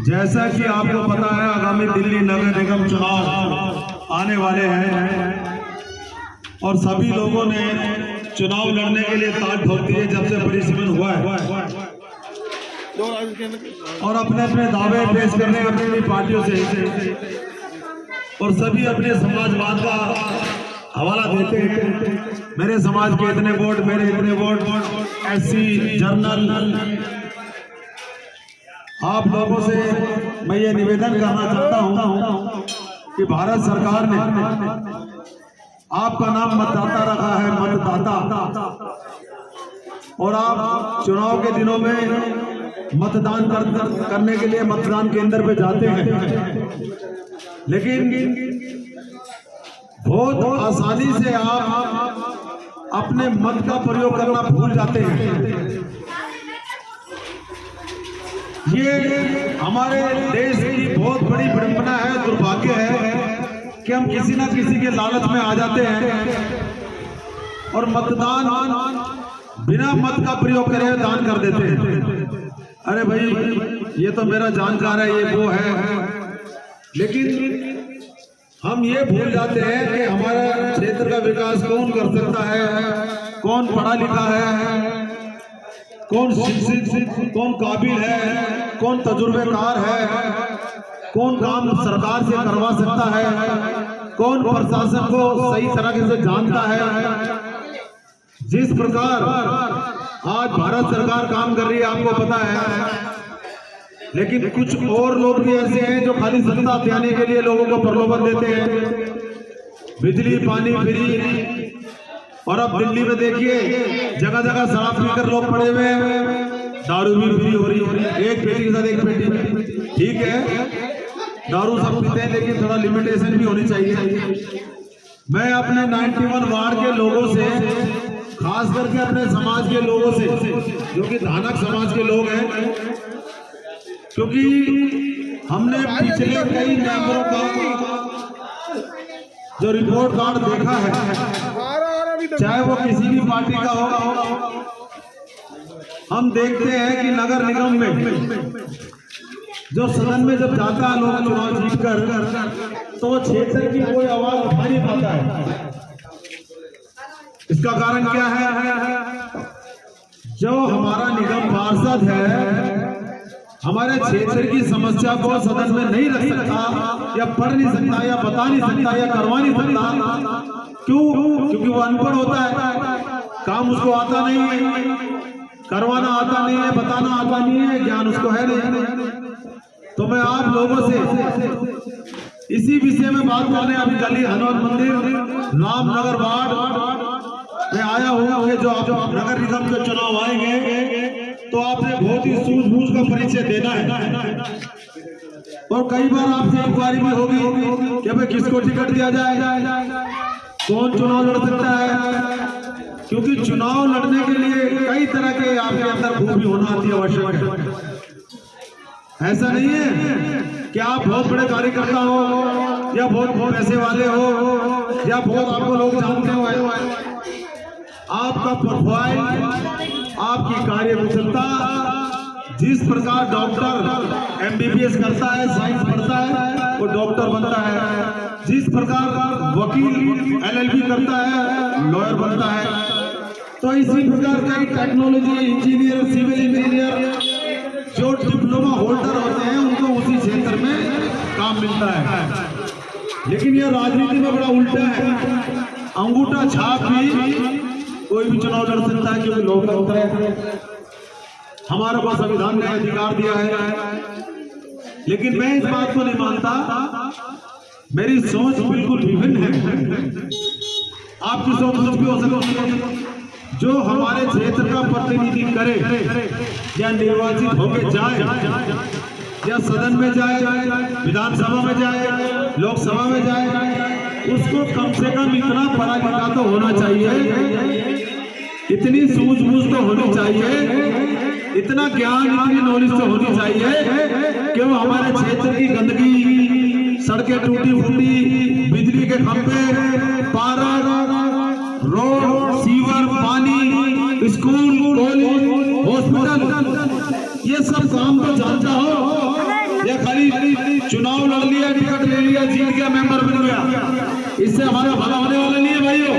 जैसा कि आपको पता है, आगामी दिल्ली नगर निगम चुनाव आने वाले हैं और सभी लोगों ने चुनाव लड़ने के लिए ताक ठोक दी है जब से परिसीमन हुआ है और अपने अपने दावे पेश करने अपनी अपनी पार्टियों से और सभी अपने समाजवाद का हवाला देते हैं। मेरे समाज के इतने वोट, मेरे इतने वोट, एससी जनरल। आप लोगों से मैं ये निवेदन करना चाहता हूं कि भारत सरकार ने आपका नाम मतदाता रखा है, मतदाता, और आप चुनाव के दिनों में मतदान करने के लिए मतदान केंद्र पे जाते हैं, लेकिन बहुत आसानी से आप अपने मत का प्रयोग करना भूल जाते हैं। ये हमारे देश की बहुत बड़ी विडंबना है, दुर्भाग्य है कि हम किसी ना किसी के लालच में आ जाते हैं और मतदान बिना मत का प्रयोग करे दान कर देते हैं। अरे भाई, ये तो मेरा जानकार है, ये वो है, लेकिन हम ये भूल जाते हैं कि हमारा क्षेत्र का विकास कौन कर सकता है, कौन पढ़ा लिखा है, कौन शिक्षित, कौन काबिल है, कौन तजुर्बेकार है, कौन काम सरकार से करवा सकता है, कौन प्रशासन को सही तरीके से जानता है। जिस प्रकार आज भारत सरकार काम कर रही है आपको पता है, लेकिन कुछ और लोग भी ऐसे हैं जो खाली सत्ता पाने के लिए लोगों को प्रलोभन देते हैं, बिजली पानी फ्री। और अब दिल्ली में देखिए, जगह जगह शराब पीकर लोग पड़े हुए हैं, दारू भी फ्री हो रही है, एक पेटी के साथ एक पेटी। ठीक है, दारू सब पीते हैं, लेकिन थोड़ा लिमिटेशन भी होनी चाहिए। मैं अपने 91 वार्ड के लोगों से, खास करके अपने समाज के लोगों से, जो कि धानक समाज के लोग हैं, क्योंकि हमने पिछले कई मेंबरों का जो रिपोर्ट कार्ड देखा है, चाहे वो किसी भी पार्टी का हो, हम देखते हैं कि नगर निगम में जो सदन में जब जाता है लोग चुनाव जीतकर, तो क्षेत्र की कोई आवाज उठा नहीं पाता है। इसका कारण क्या है? जो हमारा निगम पार्षद है, हमारे क्षेत्र की समस्या को सदन में नहीं रख सकता, या पढ़ नहीं सकता, या बता नहीं सकता, या करवा नहीं सकता। क्यों? क्योंकि वो अनपढ़ होता है, काम उसको आता नहीं है, करवाना आता नहीं है, बताना आता नहीं है, ज्ञान उसको है नहीं। तो मैं आप लोगों से इसी विषय में बात करने अभी गली हनुमान मंदिर रामनगर वार्ड में आया हुआ है। जो आप नगर निगम के चुनाव आएंगे तो आपने बहुत ही सूझबूझ का परिचय देना है, और कई बार आपसे इंक्वायरी भी होगी कि भाई किसको टिकट दिया जाए, कौन चुनाव लड़ सकता है, क्योंकि चुनाव लड़ने के लिए कई तरह के आपके अंदर खूबी होना अति आवश्यक है। ऐसा नहीं है कि आप बहुत बड़े कार्यकर्ता हो, या बहुत पैसे वाले हो, या बहुत आपको लोग जानते हो। आपका प्रोफाइल, आपकी कार्यकुशलता, जिस प्रकार डॉक्टर MBBS करता है, साइंस पढ़ता है, वो डॉक्टर बनता है, जिस प्रकार वकील LLB करता है, लॉयर बनता है, तो इसी प्रकार का टेक्नोलॉजी इंजीनियर, सिविल इंजीनियर जो डिप्लोमा होल्डर होते हैं, उनको उसी क्षेत्र में काम मिलता है। लेकिन यह राजनीति में बड़ा उल्टा है, अंगूठा छाप भी कोई भी चुनाव लड़ सकता है, क्योंकि लोकतंत्र है, हमारे को संविधान ने अधिकार दिया है। लेकिन मैं इस बात को नहीं मानता, मेरी सोच बिल्कुल विभिन्न है। आपकी सोच कुछ भी हो सकती है। जो हमारे क्षेत्र का प्रतिनिधि करे, या निर्वाचित होकर जाए, या सदन में जाए, विधानसभा में जाए, लोकसभा में जाए, उसको कम से कम इतना पढ़ा लिखा तो होना चाहिए, इतनी सूझबूझ तो होनी चाहिए, इतना ज्ञान, इतनी नॉलेज तो होनी चाहिए कि वो हमारे क्षेत्र की गंदगी, सड़कें टूटी फूटी, बिजली के खंभे, पार्क, रोड, सीवर, पानी, स्कूल, कॉलेज, हॉस्पिटल, ये सब काम तो जानता हो, चुनाव लड़ लिया, टिकट ले लिया, जीत गया, मेंबर बन गया, इससे हमारा भला होने वाला नहीं है भाइयों।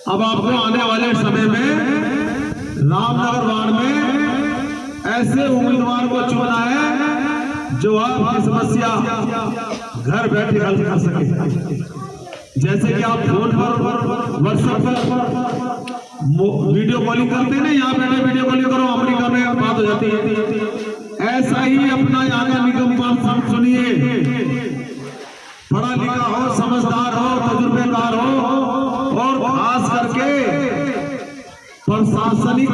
अब आपको आने वाले समय में रामनगर वार्ड में ऐसे उम्मीदवार को चुनना है जो आपकी समस्या घर बैठे हल कर सके। जैसे कि आप फोन पर, व्हाट्सएप पर वीडियो कॉलिंग करते ना, यहाँ बैठे वीडियो कॉलिंग करो, अमेरिका में बात हो जाती है। ऐसा ही अपना यहाँ का निगम पार्षद सुनिए, पढ़ा लिखा हो, समझदार हो, तजुर्बेकार हो और खास करके प्रशासनिक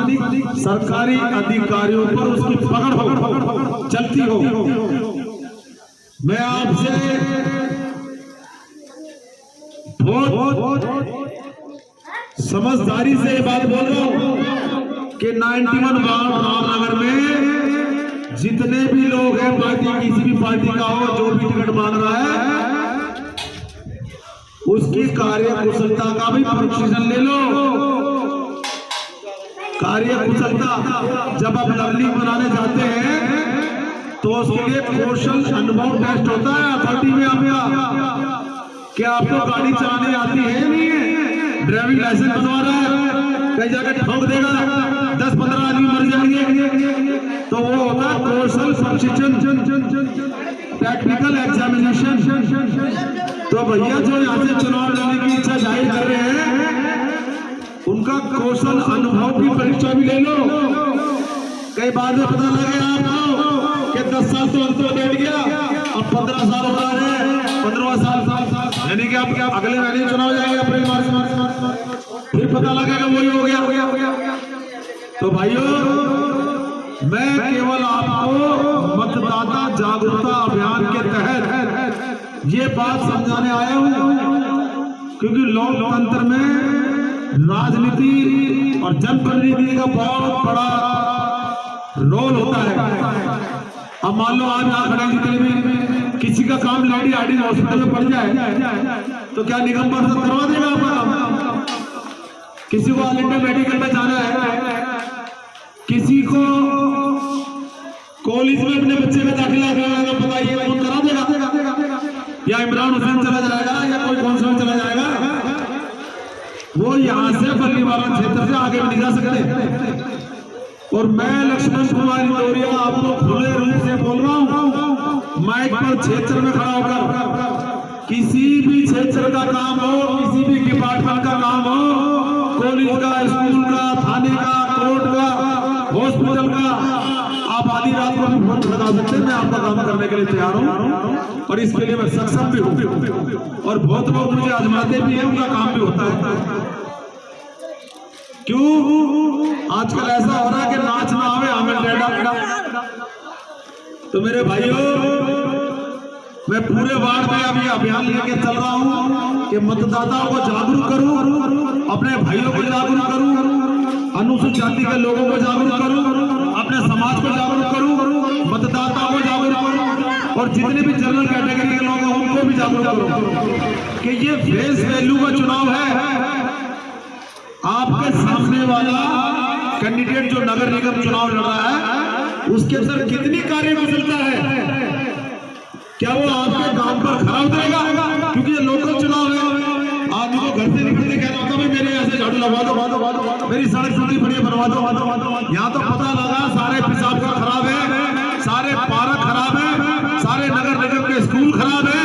सरकारी अधिकारियों पर उसकी पकड़ हो, चलती हो। मैं आपसे बहुत समझदारी से बात बोल रहा हूं कि 91 वार्ड रामनगर में जितने भी लोग हैं, पार्टी किसी भी पार्टी का हो, जो भी टिकट मांग रहा है, उसकी कार्य कुशलता का भी परीक्षण ले लो। कार्य कुशलता जब आप लर्निंग बनाने जाते हैं तो उसके लिए कौशल अनुभव टेस्ट होता है अथॉरिटी में। आपका क्या आपको गाड़ी चलाने आती है नहीं है, ड्राइविंग लाइसेंस बनवा रहा है, कहीं जाकर ठोक देगा, 10-15 आदमी मर जाएंगे, तो वो होता है कौशल प्रशिक्षण, टेक्निकल एग्जामिनेशन। तो भैया जो यहाँ से चुनाव लड़ने की इच्छा जाहिर कर रहे हैं, उनका कौशल अनुभव की परीक्षा भी ले लो। कई बाद में पता लगे आपको कि 10 साल तो बैठ गया, अब 15 साल हो रहा है, 15वां साल, यानी कि आप अगले महीने चुनाव जाएंगे अप्रैल मार्च, फिर पता लगेगा वही हो गया। तो भाइयों, मैं केवल आपको मतदाता जागरूकता अभियान के तहत ये बात समझाने आया हूं, क्योंकि लोकतंत्र में राजनीति और जनप्रतिनिधि का बहुत बड़ा रोल होता है। अब मान लो आज यहाँ खड़े जितने भी किसी का काम लेडी आईडी हॉस्पिटल में पड़ जाए तो क्या निगम पार्षद करवा देगा आपका? किसी को ऑल इंडिया मेडिकल में जाना है, किसी को कॉलेज में अपने बच्चे में दाखिला कराना, बताइए कौन करा देगा? या इमरान हुसैन चला जाएगा या कोई कौन सा चला जाएगा? वो यहाँ से बल्लीवाला क्षेत्र से आगे भी नहीं जा सकते। और मैं लक्ष्मण कुमार इंदौरिया आपको खुले रूप से बोल रहा हूँ, माइक पर क्षेत्र में खड़ा होकर, किसी भी क्षेत्र का काम हो, किसी भी डिपार्टमेंट का काम हो, कॉलेज का, स्कूल का, थाने का, कोर्ट का, हॉस्पिटल का, आप आधी रात को भी फोन लगा सकते हैं। मैं आपका काम करने के लिए तैयार हूँ और इसके लिए मैं सक्षम भी हूँ। और बहुत लोग मुझे आजमाते भी हैं, उनका काम भी होता है। क्यों आजकल ऐसा हो रहा है कि नाच ना आवे हमें डेढ़ा। तो मेरे भाइयों, मैं पूरे वार्ड में अभी अभियान लेके चल रहा हूं कि मतदाताओं को जागरूक करूं, अपने भाइयों को जागरूक करूं, अनुसूचित जाति के लोगों को जागरूक करूं, अपने समाज को जागरूक करूं, मतदाताओं को जागरूक करूं और जितने भी जनरल कैटेगरी के लोग हैं उनको भी जागरूक करूं कि ये फेस वैल्यू का चुनाव है। आपके सामने वाला कैंडिडेट जो नगर निगम चुनाव लड़ रहा है, उसके अंदर कितनी कार्य कुशलता है? क्या वो आपके काम पर खरा उतरेगा? क्योंकि ये लोकल चुनाव है। आदमी को घर से निकलते कहना होता है मेरे ऐसे झाड़ू लगवा दो, मेरी सड़क टूटी पड़ी है बनवा दो। यहाँ तो पता लगा सारे पेशाब का खराब है, सारे पार्क खराब है, सारे नगर निगम के स्कूल खराब है,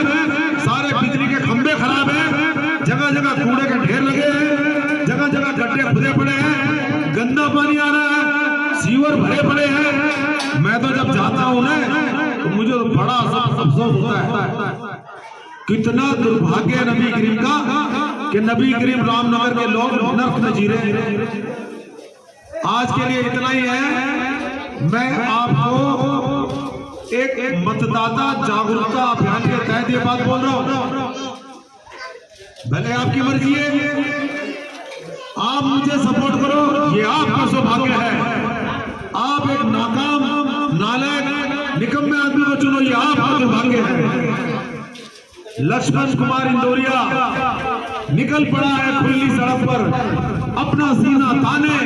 सारे बिजली के खंभे खराब है, जगह जगह कूड़े के ढेर लगे हैं, जगह जगह गड्ढे खुदे पड़े हैं, गंदा पानी आ रहा है, सीवर भरे पड़े हैं। मैं तो जब जाता हूँ ना तो मुझे तो बड़ा अफसोस होता है। कितना दुर्भाग्य है नबी करीम का कि नबी करीम रामनगर के लोग नर्क में जी रहे हैं। आज के लिए इतना ही है। मैं आपको एक मतदाता जागरूकता अभियान के तहत ये बात बोल रहा हूँ। भले आपकी मर्जी है, आप मुझे सपोर्ट करो, ये आपका सौभाग्य है। आप एक नाकाम नालायक निकम्मे आदमी को चुनो, ये आपका सौभाग्य है। लक्ष्मण कुमार इंदौरिया निकल पड़ा है खुली सड़क पर, अपना सीना ताने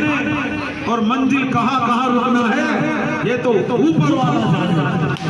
और मंजिल कहां कहां रुकना है ये तो ऊपर वाला जाने।